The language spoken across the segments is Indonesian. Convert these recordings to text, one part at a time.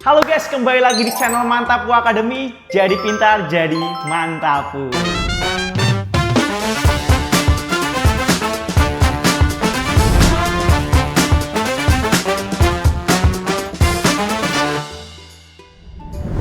Halo guys, kembali lagi di channel Mantapu Academy. Jadi pintar, jadi mantapu.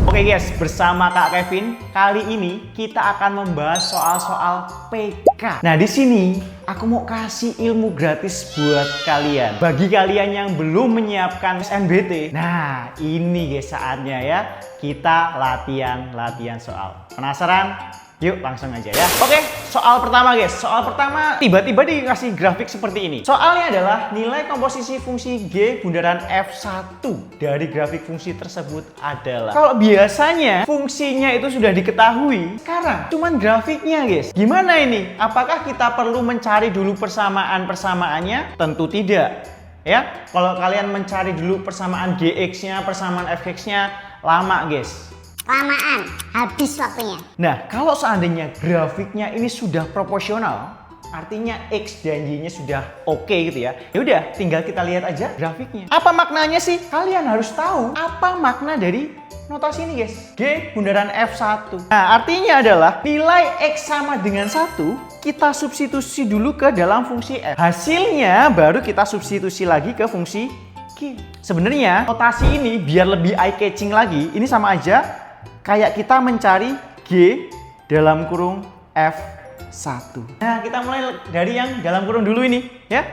Oke guys, bersama Kak Kevin, kali ini kita akan membahas soal-soal PK. Nah, di sini aku mau kasih ilmu gratis buat kalian. Bagi kalian yang belum menyiapkan SNBT, nah ini guys saatnya ya, kita latihan soal. Penasaran? Yuk langsung aja ya. Oke, soal pertama guys. Soal pertama tiba-tiba dikasih grafik seperti ini. Soalnya adalah nilai komposisi fungsi G bundaran F1 dari grafik fungsi tersebut adalah. Kalau biasanya fungsinya itu sudah diketahui, sekarang cuman grafiknya guys. Gimana ini? Apakah kita perlu mencari dulu persamaan-persamaannya? Tentu tidak. Ya, kalau kalian mencari dulu persamaan GX-nya, persamaan FX-nya, lama guys. Kelamaan, habis waktunya. Nah, kalau seandainya grafiknya ini sudah proporsional, artinya X dan Y-nya sudah oke gitu ya. Ya udah, tinggal kita lihat aja grafiknya. Apa maknanya sih? Kalian harus tahu apa makna dari notasi ini guys. G bundaran F1. Nah, artinya adalah nilai X sama dengan 1, kita substitusi dulu ke dalam fungsi F. Hasilnya baru kita substitusi lagi ke fungsi G. Sebenarnya notasi ini biar lebih eye catching lagi, ini sama aja kayak kita mencari G dalam kurung F1. Nah, kita mulai dari yang dalam kurung dulu ini ya.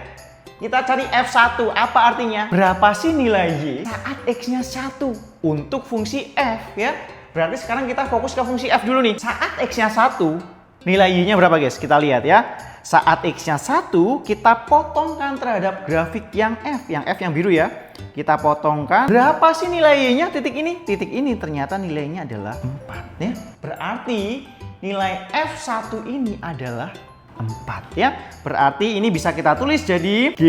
Kita cari F1, apa artinya? Berapa sih nilai Y saat X-nya 1 untuk fungsi F ya? Berarti sekarang kita fokus ke fungsi F dulu nih. Saat X-nya 1, nilai Y-nya berapa guys? Kita lihat ya. Saat X-nya 1, kita potongkan terhadap grafik yang F yang biru ya. Kita potongkan. Berapa sih nilai Y-nya? Titik ini. Titik ini ternyata nilainya adalah 4 ya. Berarti nilai F1 ini adalah 4 ya. Berarti ini bisa kita tulis jadi G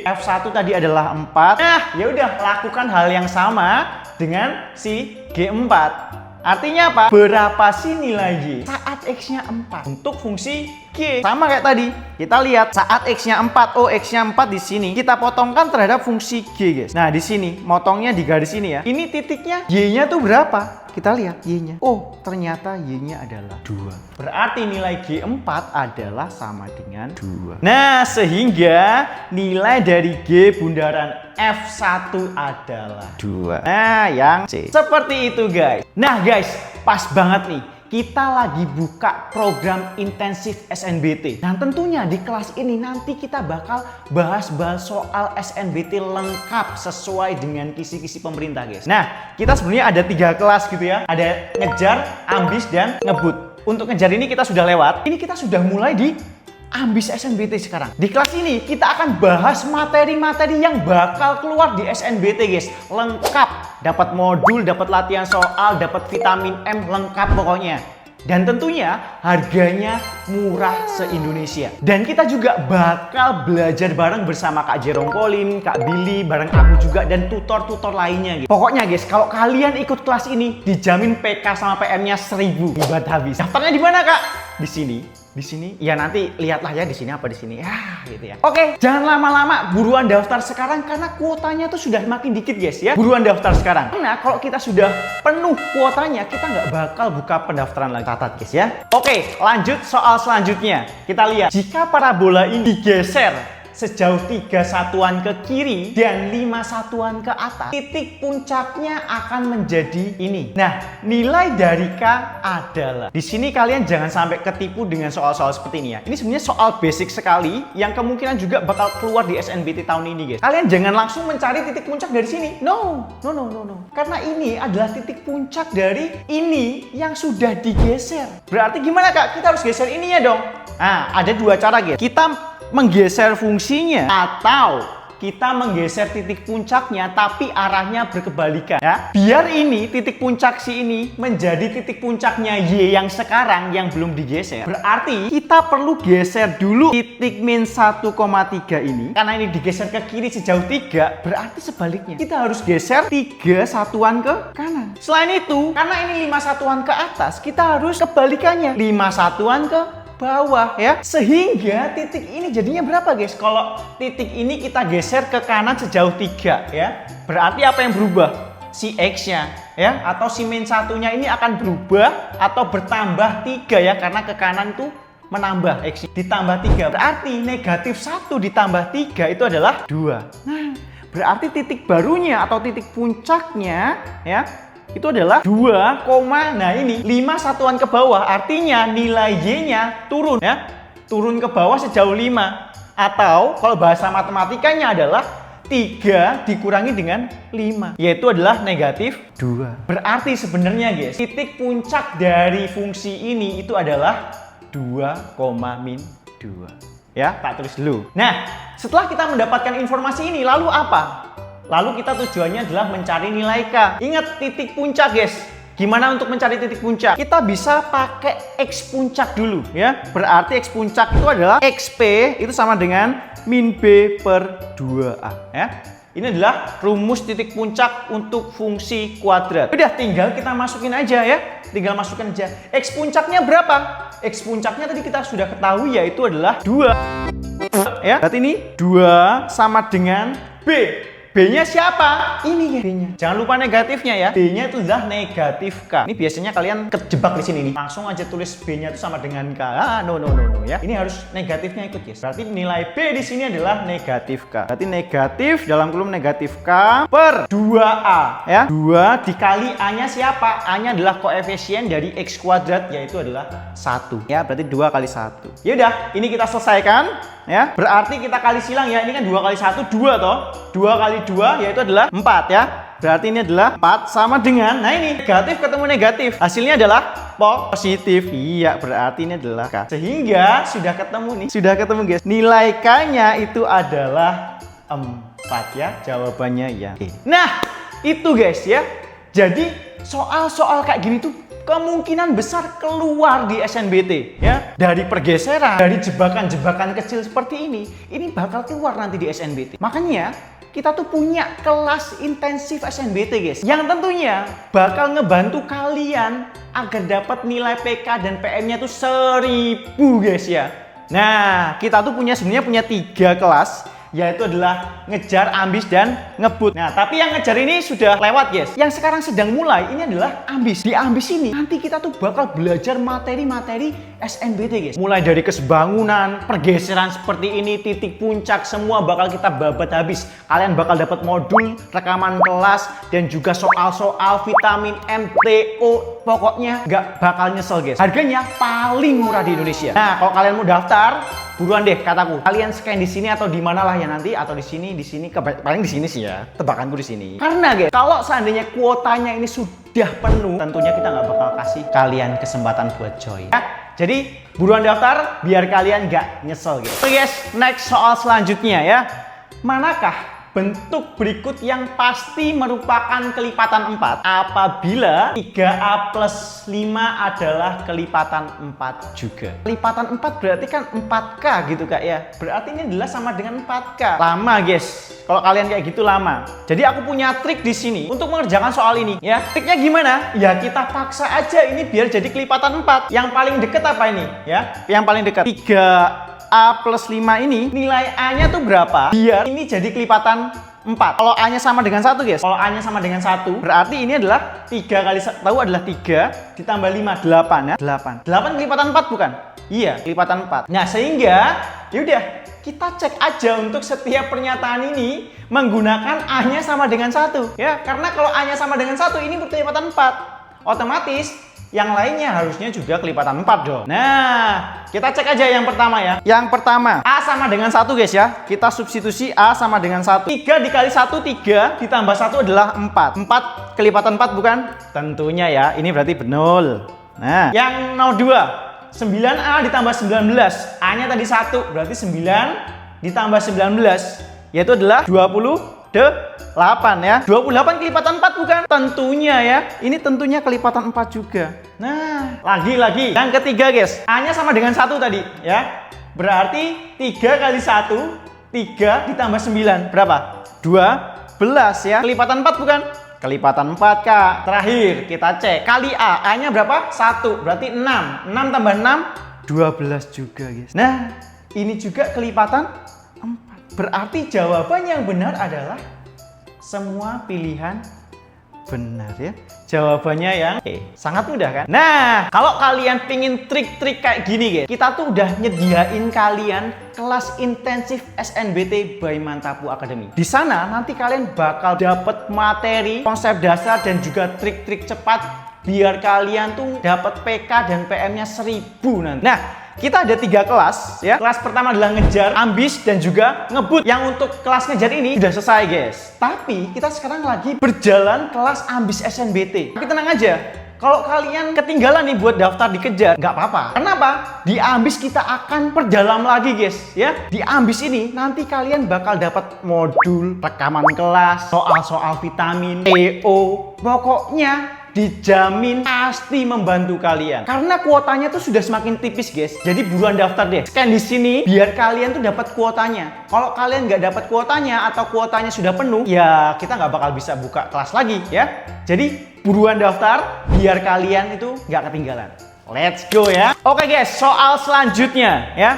F1 tadi adalah 4. Nah, ya udah lakukan hal yang sama dengan si G4. Artinya apa? Berapa sih nilai Y saat X-nya 4 untuk fungsi G? Sama kayak tadi. Kita lihat saat X-nya 4, oh X-nya 4 di sini. Kita potongkan terhadap fungsi G, guys. Nah, di sini motongnya di garis ini ya. Ini titiknya Y-nya tuh berapa? Kita lihat Y-nya. Oh, ternyata Y-nya adalah 2. Berarti nilai G4 adalah sama dengan 2. Nah, sehingga nilai dari G bundaran F1 adalah 2. Nah, yang C. Seperti itu, guys. Nah, guys, pas banget nih. Kita lagi buka program intensif SNBT. Dan tentunya di kelas ini nanti kita bakal bahas-bahas soal SNBT lengkap sesuai dengan kisi-kisi pemerintah guys. Nah, kita sebenarnya ada 3 kelas gitu ya. Ada ngejar, ambis, dan ngebut. Untuk ngejar ini kita sudah lewat. Ini kita sudah mulai di ambis SNBT sekarang. Di kelas ini kita akan bahas materi-materi yang bakal keluar di SNBT guys. Lengkap. Dapat modul, dapat latihan soal, dapat vitamin M, lengkap pokoknya. Dan tentunya harganya murah se-Indonesia. Dan kita juga bakal belajar bareng bersama Kak Jerome Colin, Kak Billy, bareng aku juga, dan tutor-tutor lainnya gitu. Pokoknya guys, kalau kalian ikut kelas ini, dijamin PK sama PM-nya 1000. Hebat habis. Daftarnya di mana Kak? Di sini. Di sini, ya nanti lihatlah ya di sini apa di sini ya gitu ya. Oke, jangan lama-lama, buruan daftar sekarang karena kuotanya tuh sudah makin dikit guys ya. Buruan daftar sekarang. Karena kalau kita sudah penuh kuotanya, kita nggak bakal buka pendaftaran lagi. Catat guys ya. Oke, lanjut soal selanjutnya. Kita lihat jika parabola ini digeser sejauh 3 satuan ke kiri dan 5 satuan ke atas, titik puncaknya akan menjadi ini. Nah, nilai dari K adalah. Di sini kalian jangan sampai ketipu dengan soal-soal seperti ini ya. Ini sebenarnya soal basic sekali yang kemungkinan juga bakal keluar di SNBT tahun ini guys. Kalian jangan langsung mencari titik puncak dari sini. No. Karena ini adalah titik puncak dari ini yang sudah digeser. Berarti gimana Kak? Kita harus geser ininya dong. Nah, ada 2 cara guys. Kita menggeser fungsinya atau kita menggeser titik puncaknya tapi arahnya berkebalikan ya. Biar ini titik puncak si ini menjadi titik puncaknya Y yang sekarang yang belum digeser. Berarti kita perlu geser dulu titik min 1,3 ini. Karena ini digeser ke kiri sejauh 3, berarti sebaliknya. Kita harus geser 3 satuan ke kanan. Selain itu, karena ini 5 satuan ke atas, kita harus kebalikannya. 5 satuan ke bawah ya. Sehingga titik ini jadinya berapa guys? Kalau titik ini kita geser ke kanan sejauh 3 ya. Berarti apa yang berubah? si X-nya ya, atau si min satunya ini akan berubah atau bertambah 3 ya, karena ke kanan tuh menambah X ditambah 3. Berarti negatif 1 ditambah 3 itu adalah 2. Nah, berarti titik barunya atau titik puncaknya ya, itu adalah 2, nah ini 5 satuan ke bawah. Artinya nilai Y-nya turun ya. Turun ke bawah sejauh 5. Atau kalau bahasa matematikanya adalah 3 dikurangi dengan 5, yaitu adalah negatif 2. Berarti sebenarnya guys, titik puncak dari fungsi ini itu adalah 2, min 2. Ya, tak tulis dulu. Nah, setelah kita mendapatkan informasi ini, lalu apa? Lalu kita tujuannya adalah mencari nilai K. Ingat titik puncak guys. Gimana untuk mencari titik puncak? Kita bisa pakai X puncak dulu ya. Berarti X puncak itu adalah XP itu sama dengan min B per 2A ya. Ini adalah rumus titik puncak untuk fungsi kuadrat. Udah, tinggal kita masukin aja ya. Tinggal masukin aja. X puncaknya berapa? X puncaknya tadi kita sudah ketahui yaitu adalah 2. Ya. Berarti ini 2 sama dengan B. B-nya siapa? Ini ya B-nya. Jangan lupa negatifnya ya. B-nya itu adalah negatif K. Ini biasanya kalian kejebak di sini nih. Langsung aja tulis B-nya itu sama dengan K. No ya. Ini harus negatifnya ikut guys. Berarti nilai B di sini adalah negatif K. Berarti negatif dalam kurung negatif K per 2A ya. 2 dikali A-nya siapa? A-nya adalah koefisien dari X kuadrat yaitu adalah 1. Ya, berarti 2 kali 1. Ya udah, ini kita selesaikan ya. Berarti kita kali silang ya. Ini kan 2 kali 1 2 toh. 2 kali 2 yaitu adalah 4 ya. Berarti ini adalah 4 sama dengan, nah ini negatif ketemu negatif, hasilnya adalah positif. Iya, berarti ini adalah K. Sehingga sudah ketemu nih, sudah ketemu guys. Nilai K-nya itu adalah 4 ya. Jawabannya ya. Nah, itu guys ya. Jadi soal-soal kayak gini tuh kemungkinan besar keluar di SNBT ya. Dari pergeseran, dari jebakan-jebakan kecil seperti ini bakal keluar nanti di SNBT. Makanya kita tuh punya kelas intensif SNBT guys, yang tentunya bakal ngebantu kalian agar dapat nilai PK dan PM-nya tuh 1000 guys ya. Nah, kita tuh sebenarnya punya 3 kelas, yaitu adalah ngejar, ambis, dan ngebut. Nah, tapi yang ngejar ini sudah lewat guys. Yang sekarang sedang mulai ini adalah ambis. Di ambis ini nanti kita tuh bakal belajar materi-materi SNBT guys. Mulai dari kesebangunan, pergeseran seperti ini, titik puncak, semua bakal kita babat habis. Kalian bakal dapat modul, rekaman kelas, dan juga soal-soal vitamin M, TO. Pokoknya nggak bakal nyesel guys. Harganya paling murah di Indonesia. Nah, kalau kalian mau daftar, buruan deh kataku. Kalian scan di sini atau di mana lah ya nanti, atau di sini, paling di sini sih ya. Tebakanku di sini. Karena guys, kalau seandainya kuotanya ini sudah penuh, tentunya kita nggak bakal kasih kalian kesempatan buat join. Ya, jadi buruan daftar biar kalian nggak nyesel guys. Oke guys, next soal selanjutnya ya. Manakah bentuk berikut yang pasti merupakan kelipatan 4 apabila 3A plus 5 adalah kelipatan 4 juga. Kelipatan 4 berarti kan 4K gitu kak ya. Berarti ini adalah sama dengan 4K. Lama guys. Kalau kalian kayak gitu lama. Jadi aku punya trik di sini untuk mengerjakan soal ini ya. Triknya gimana? Ya kita paksa aja ini biar jadi kelipatan 4. Yang paling deket apa ini ya? Yang paling dekat 3A plus 5 ini nilai A-nya tuh berapa? Biar ini jadi kelipatan 4. Kalau A-nya sama dengan 1 guys. Kalau A-nya sama dengan 1 berarti ini adalah 3 kali tahu adalah 3 ditambah 5 8 ya. 8 kelipatan 4 bukan? Iya, kelipatan 4. Nah, sehingga yaudah kita cek aja untuk setiap pernyataan ini menggunakan A-nya sama dengan 1 ya. Karena kalau A-nya sama dengan 1 ini berkelipatan 4. Otomatis yang lainnya harusnya juga kelipatan 4 dong. Nah, kita cek aja yang pertama ya. Yang pertama, A sama dengan 1 guys ya. Kita substitusi A sama dengan 1. 3 dikali 1, 3 ditambah 1 adalah 4. 4 kelipatan 4 bukan? Tentunya ya, ini berarti benar. Nah, yang 02, 9A ditambah 19. A-nya tadi 1, berarti 9 ditambah 19, yaitu adalah 28 ya. 28 kelipatan 4 bukan? Tentunya ya. Ini tentunya kelipatan 4 juga. Nah, lagi. Yang ketiga guys. A-nya sama dengan 1 tadi ya. Berarti 3 kali 1, 3 ditambah 9. Berapa? 12 ya. Kelipatan 4 bukan? Kelipatan 4 kak. Terakhir kita cek. Kali A. A-nya berapa? 1. Berarti 6. 6 tambah 6, 12 juga guys. Nah, ini juga kelipatan 4. Berarti jawaban yang benar adalah semua pilihan benar ya. Jawabannya yang sangat mudah kan? Nah, kalau kalian pingin trik-trik kayak gini guys, kita tuh udah nyediain kalian kelas intensif SNBT by Mantapu Academy. Di sana nanti kalian bakal dapet materi, konsep dasar dan juga trik-trik cepat biar kalian tuh dapat PK dan PM-nya 1000 nanti. Nah, kita ada 3 kelas ya. Kelas pertama adalah ngejar, ambis, dan juga ngebut. Yang untuk kelas ngejar ini sudah selesai guys. Tapi kita sekarang lagi berjalan kelas ambis SNBT. Tapi tenang aja, kalau kalian ketinggalan nih buat daftar dikejar, nggak apa-apa. Kenapa? Di ambis kita akan perdalam lagi guys ya. Di ambis ini nanti kalian bakal dapat modul, rekaman kelas, soal-soal vitamin, EO. Pokoknya dijamin pasti membantu kalian. Karena kuotanya tuh sudah semakin tipis guys. Jadi buruan daftar deh. Scan di sini biar kalian tuh dapat kuotanya. Kalau kalian nggak dapat kuotanya atau kuotanya sudah penuh, ya kita nggak bakal bisa buka kelas lagi ya. Jadi buruan daftar biar kalian itu nggak ketinggalan. Let's go ya. Oke guys, soal selanjutnya ya.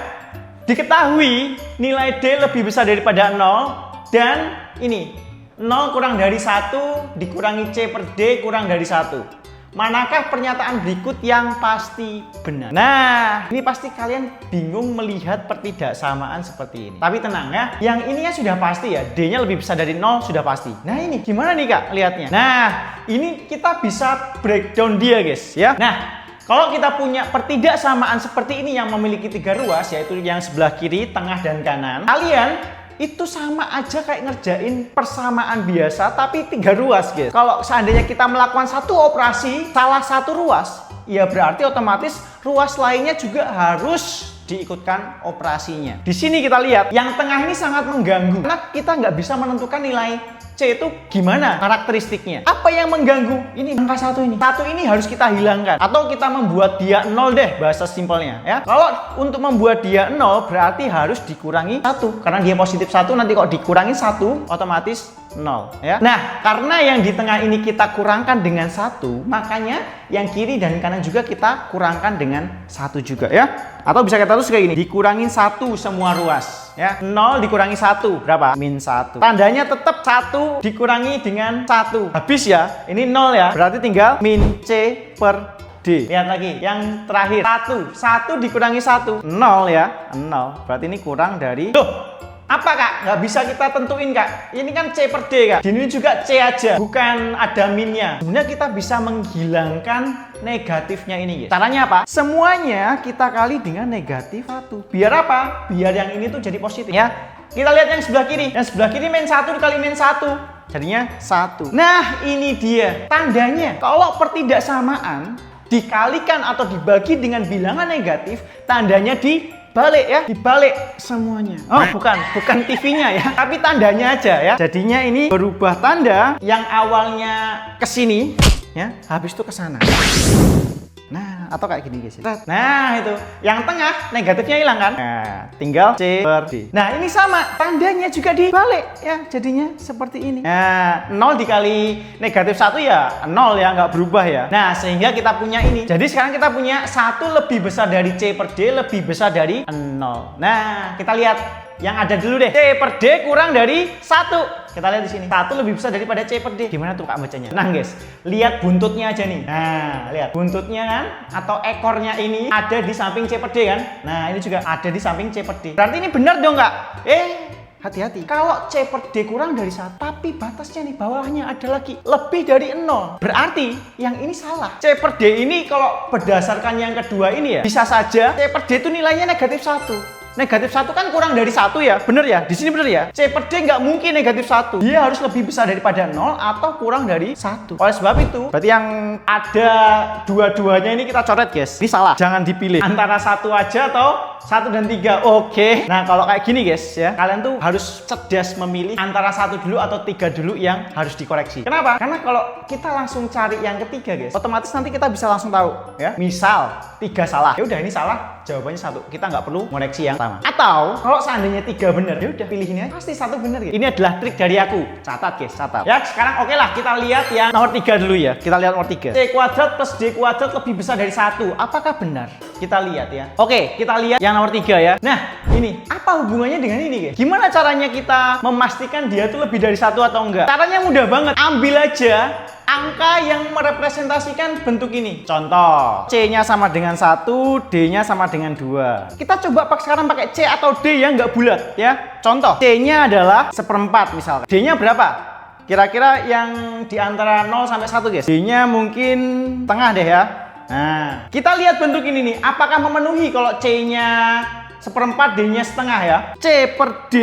Diketahui nilai D lebih besar daripada 0 dan ini 0 kurang dari 1 dikurangi C per D kurang dari 1. Manakah pernyataan berikut yang pasti benar? Nah, ini pasti kalian bingung melihat pertidaksamaan seperti ini. Tapi tenang ya, yang ini ya sudah pasti ya, D-nya lebih besar dari 0 sudah pasti. Nah ini, gimana nih Kak lihatnya? Nah, ini kita bisa breakdown dia guys ya. Nah, kalau kita punya pertidaksamaan seperti ini yang memiliki 3 ruas, yaitu yang sebelah kiri, tengah, dan kanan, kalian itu sama aja kayak ngerjain persamaan biasa tapi 3 ruas guys. Kalau seandainya kita melakukan satu operasi salah satu ruas, ya berarti otomatis ruas lainnya juga harus diikutkan operasinya. Di sini kita lihat yang tengah ini sangat mengganggu karena kita nggak bisa menentukan nilai C itu gimana karakteristiknya. Apa yang mengganggu? Ini angka 1 ini. 1 ini harus kita hilangkan atau kita membuat dia 0 deh bahasa simpelnya ya. Kalau untuk membuat dia 0 berarti harus dikurangi 1 karena dia positif 1, nanti kok dikurangi 1 otomatis 0 ya. Nah, karena yang di tengah ini kita kurangkan dengan 1, makanya yang kiri dan kanan juga kita kurangkan dengan 1 juga ya. Atau bisa kita tulis kayak gini, dikurangin 1 semua ruas ya. 0 dikurangi 1 berapa? -1. Tandanya tetap 1 dikurangi dengan 1. Habis ya, ini 0 ya. Berarti tinggal min C per D. Lihat lagi, yang terakhir 1 dikurangi 1 0 ya. 0. Berarti ini kurang dari apa Kak? Nggak bisa kita tentuin Kak. Ini kan C per D Kak. Ini juga C aja, bukan ada minnya. Sebenarnya kita bisa menghilangkan negatifnya ini guys. Caranya apa? Semuanya kita kali dengan negatif 1. Biar apa? Biar yang ini tuh jadi positif ya. Kita lihat yang sebelah kiri. Yang sebelah kiri min 1 dikali min 1. Jadinya 1. Nah ini dia tandanya. Kalau pertidaksamaan dikalikan atau dibagi dengan bilangan negatif, tandanya dibalik ya, dibalik semuanya. Oh, bukan TV-nya ya, tapi tandanya aja ya. Jadinya ini berubah tanda yang awalnya ke sini ya, habis itu ke sana. Nah, atau kayak gini guys. Nah, itu. Yang tengah negatifnya hilang kan? Nah, tinggal C per D. Nah, ini sama, tandanya juga dibalik ya, jadinya seperti ini. Nah, 0 dikali negatif 1 ya 0 ya, nggak berubah ya. Nah, sehingga kita punya ini. Jadi sekarang kita punya 1 lebih besar dari C per D lebih besar dari 0. Nah, kita lihat yang ada dulu deh. C per D kurang dari 1. Kita lihat di sini. 1 lebih besar daripada C per D. Gimana tuh Kak bacanya? Nah guys, lihat buntutnya aja nih. Nah, lihat buntutnya kan atau ekornya ini ada di samping C per D kan? Nah, ini juga ada di samping C per D. Berarti ini benar dong Kak? Hati-hati. Kalau C per D kurang dari 1, tapi batasnya nih bawahnya ada lagi lebih dari 0. Berarti yang ini salah. C per D ini kalau berdasarkan yang kedua ini ya, bisa saja C per D itu nilainya negatif 1. Negatif 1 kan kurang dari 1 ya, bener ya? Di sini bener ya? C per D nggak mungkin negatif 1. Dia harus lebih besar daripada 0 atau kurang dari 1. Oleh sebab itu, berarti yang ada dua-duanya ini kita coret guys. Ini salah, jangan dipilih. Antara 1 aja atau 1 dan 3. Oke. Nah, kalau kayak gini guys ya, kalian tuh harus cerdas memilih antara 1 dulu atau 3 dulu yang harus dikoreksi. Kenapa? Karena kalau kita langsung cari yang ketiga guys, otomatis nanti kita bisa langsung tahu ya. Misal 3 salah. Ya udah ini salah, jawabannya 1. Kita nggak perlu ngoreksi yang pertama. Atau kalau seandainya 3 benar, ya udah pilih ini aja. Pasti 1 benar ya. Ini adalah trik dari aku. Catat guys, catat. Ya, sekarang oke lah kita lihat yang nomor 3 dulu ya. Kita lihat nomor 3. C kuadrat plus D kuadrat lebih besar dari 1. Apakah benar? Kita lihat ya. Oke, kita lihat yang nomor 3 ya. Nah, ini apa hubungannya dengan ini, guys? Gimana caranya kita memastikan dia tuh lebih dari 1 atau enggak? Caranya mudah banget. Ambil aja angka yang merepresentasikan bentuk ini. Contoh, C-nya sama dengan 1, D-nya sama dengan 2. Kita coba sekarang pakai C atau D yang nggak bulat ya. Contoh, C-nya adalah 1/4 misalkan. D-nya berapa? Kira-kira yang di antara 0 sampai 1, guys. D-nya mungkin tengah deh ya. Nah, kita lihat bentuk ini nih. Apakah memenuhi kalau C-nya 1/4, D-nya setengah ya? C per D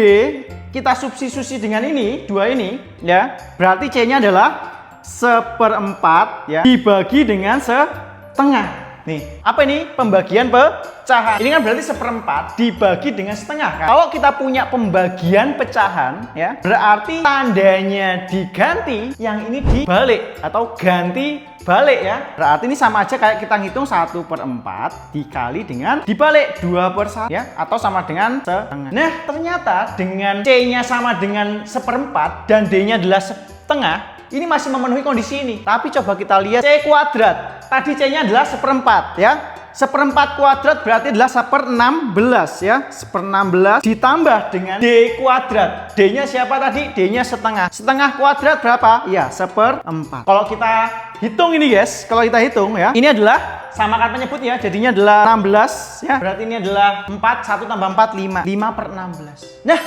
kita substitusi dengan ini, 2 ini ya. Berarti C-nya adalah 1/4 ya dibagi dengan setengah. Nih, apa ini? Pembagian pecahan. Ini kan berarti 1/4 dibagi dengan setengah kan? Kalau kita punya pembagian pecahan ya, berarti tandanya diganti, yang ini dibalik atau ganti balik ya. Berarti ini sama aja kayak kita ngitung 1/4 dikali dengan dibalik 2/1 ya, atau sama dengan setengah. Nah, ternyata dengan C-nya sama dengan 1/4 dan D-nya adalah setengah, ini masih memenuhi kondisi ini. Tapi coba kita lihat C kuadrat. Tadi C-nya adalah 1/4 ya. 1/4 kuadrat berarti adalah 1/16 ya. 1/16 ditambah dengan D kuadrat. D-nya siapa tadi? D-nya setengah. Setengah kuadrat berapa? Iya, 1/4. Kalau kita hitung ini, guys, kalau kita hitung ya, ini adalah sama kan penyebut ya, jadinya adalah 16 ya. Berarti ini adalah 4, 1 tambah 4, 5. 5/16. Nah,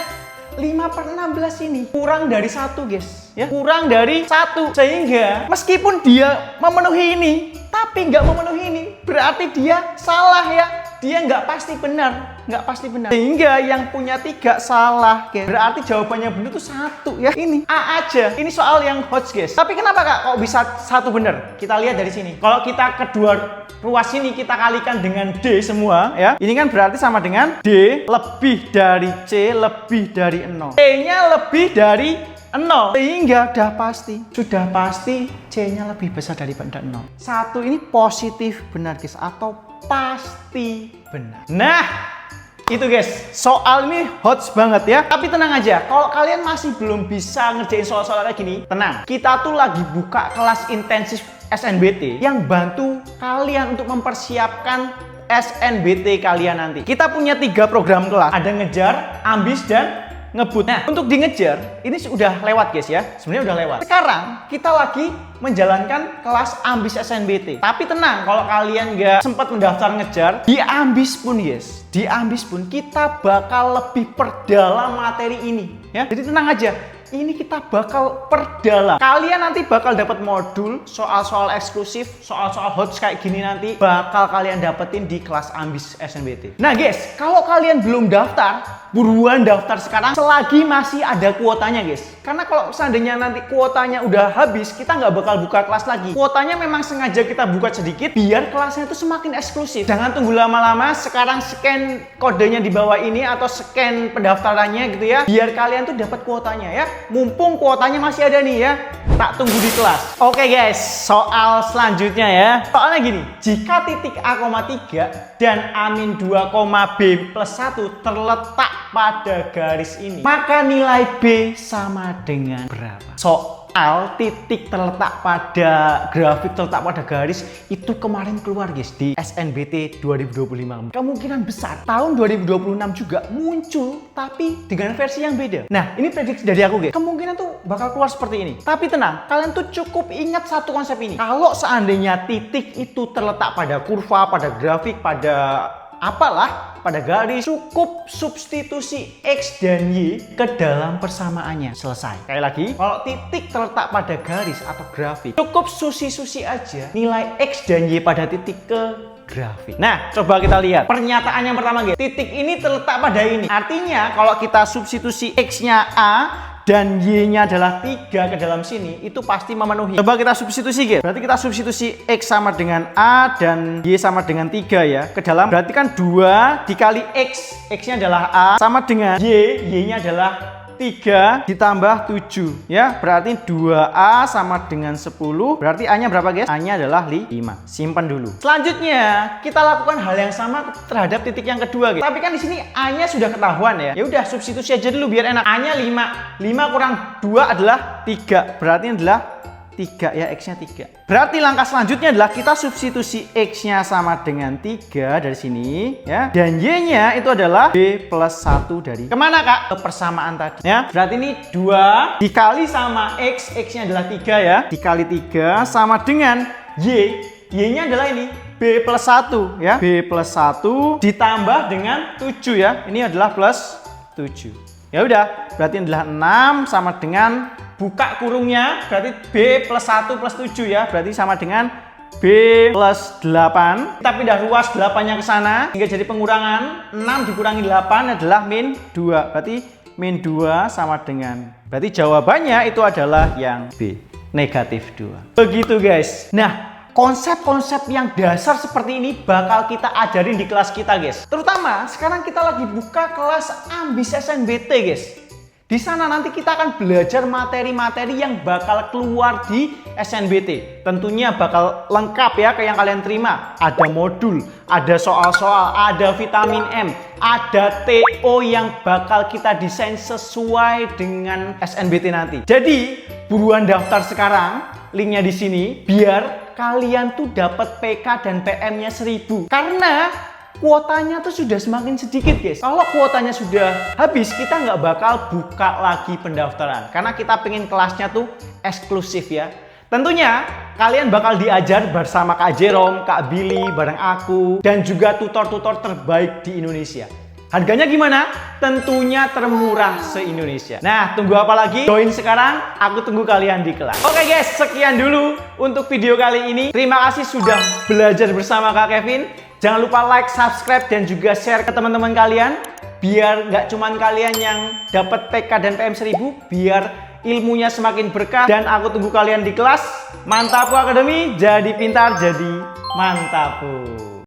5/16 ini kurang dari 1, guys ya, kurang dari 1, sehingga meskipun dia memenuhi ini tapi nggak memenuhi ini, berarti dia salah ya, dia nggak pasti benar, sehingga yang punya 3 salah, guys. Berarti jawabannya benar tuh 1 ya. Ini A aja, ini soal yang hot, guys. Tapi kenapa kak kok bisa 1 benar? Kita lihat dari sini. Kalau kita kedua ruas ini kita kalikan dengan D semua ya, ini kan berarti sama dengan D lebih dari C lebih dari 0. C-nya lebih dari 0, sehingga sudah pasti C-nya lebih besar daripada 0. 1 ini positif benar, guys, atau pasti benar. Nah, itu guys, soal ini hot banget ya. Tapi tenang aja, kalau kalian masih belum bisa ngerjain soal-soal kayak gini, tenang. Kita tuh lagi buka kelas intensif SNBT yang bantu kalian untuk mempersiapkan SNBT kalian nanti. Kita punya 3 program kelas, ada ngejar, ambis, dan ngebut. Nah, untuk di ngejar ini sudah lewat, guys ya. Sebenarnya udah lewat. Sekarang kita lagi menjalankan kelas ambis SNBT. Tapi tenang, kalau kalian nggak sempat mendaftar ngejar, di ambis pun, guys, di ambis pun kita bakal lebih perdalam materi ini ya. Jadi tenang aja, ini kita bakal perdalam. Kalian nanti bakal dapat modul, soal-soal eksklusif, soal-soal hot kayak gini nanti bakal kalian dapetin di kelas ambis SNBT. Nah guys, kalau kalian belum daftar, buruan daftar sekarang selagi masih ada kuotanya, guys. Karena kalau seandainya nanti kuotanya udah habis, kita nggak bakal buka kelas lagi. Kuotanya memang sengaja kita buka sedikit biar kelasnya itu semakin eksklusif. Jangan tunggu lama-lama, sekarang scan kodenya di bawah ini atau scan pendaftarannya gitu ya, biar kalian tuh dapat kuotanya ya. Mumpung kuotanya masih ada nih ya, tak tunggu di kelas. Oke guys, soal selanjutnya ya. Soalnya gini, jika titik A,3 dan A-2, B+1 terletak pada garis ini, maka nilai B sama dengan berapa? Soal titik terletak pada grafik terletak pada garis itu kemarin keluar, guys, di SNBT 2025. Kemungkinan besar tahun 2026 juga muncul, tapi dengan versi yang beda. Nah, ini prediksi dari aku, guys. Kemungkinan tuh bakal keluar seperti ini. Tapi tenang, kalian tuh cukup ingat satu konsep ini. Kalau seandainya titik itu terletak pada kurva, pada grafik, pada apalah, pada garis, cukup substitusi X dan Y ke dalam persamaannya, selesai. Sekali lagi, kalau titik terletak pada garis atau grafik, cukup susi-susi aja nilai X dan Y pada titik ke grafik. Nah, coba kita lihat pernyataan yang pertama, guys. Titik ini terletak pada ini. Artinya kalau kita substitusi X-nya A dan Y-nya adalah 3 ke dalam sini, itu pasti memenuhi. Coba kita substitusi, guys. Berarti kita substitusi X sama dengan A dan Y sama dengan 3 ya. Ke dalam berarti kan 2 dikali X. X-nya adalah A sama dengan Y. Y-nya adalah 3 ditambah 7 ya. Berarti 2A sama dengan 10. Berarti A-nya berapa, guys? A-nya adalah 5. Simpan dulu. Selanjutnya, kita lakukan hal yang sama terhadap titik yang kedua, guys. Tapi kan di sini A-nya sudah ketahuan ya. Ya udah, substitusi aja dulu biar enak. A-nya 5. 5 kurang 2 adalah 3. Berarti adalah 3 ya, X-nya 3. Berarti langkah selanjutnya adalah kita substitusi X-nya sama dengan 3 dari sini ya. Dan Y-nya itu adalah B plus 1 dari kemana Kak? Ke persamaan tadi ya. Berarti ini 2 dikali sama X, X-nya adalah 3 ya. Dikali 3 sama dengan Y. Y-nya adalah ini B plus 1 ya. B plus 1 ditambah dengan 7 ya. Ini adalah plus 7. Ya udah, berarti adalah 6 sama dengan buka kurungnya, berarti B plus 1 plus 7 ya. Berarti sama dengan B plus 8. Kita pindah ruas 8-nya ke sana hingga jadi pengurangan 6 dikurangi 8 adalah min 2. Berarti min 2 sama dengan, berarti jawabannya itu adalah yang B, negatif 2. Begitu guys. Nah, konsep-konsep yang dasar seperti ini bakal kita ajarin di kelas kita guys. Terutama sekarang kita lagi buka kelas Ambis SNBT guys. Di sana nanti kita akan belajar materi-materi yang bakal keluar di SNBT. Tentunya bakal lengkap ya kayak yang kalian terima. Ada modul, ada soal-soal, ada vitamin M, ada TO yang bakal kita desain sesuai dengan SNBT nanti. Jadi buruan daftar sekarang, linknya di sini biar kalian tuh dapat PK dan PM-nya 1000. Karena kuotanya tuh sudah semakin sedikit guys. Kalau kuotanya sudah habis, kita nggak bakal buka lagi pendaftaran. Karena kita pengen kelasnya tuh eksklusif ya. Tentunya kalian bakal diajar bersama Kak Jerome, Kak Billy, bareng aku, dan juga tutor-tutor terbaik di Indonesia. Harganya gimana? Tentunya termurah se-Indonesia. Nah, tunggu apa lagi? Join sekarang, aku tunggu kalian di kelas. Oke guys, sekian dulu untuk video kali ini. Terima kasih sudah belajar bersama Kak Kevin. Jangan lupa like, subscribe, dan juga share ke teman-teman kalian. Biar nggak cuman kalian yang dapat PK dan PM 1000, biar ilmunya semakin berkah. Dan aku tunggu kalian di kelas Mantapu Academy. Jadi pintar, jadi mantapu.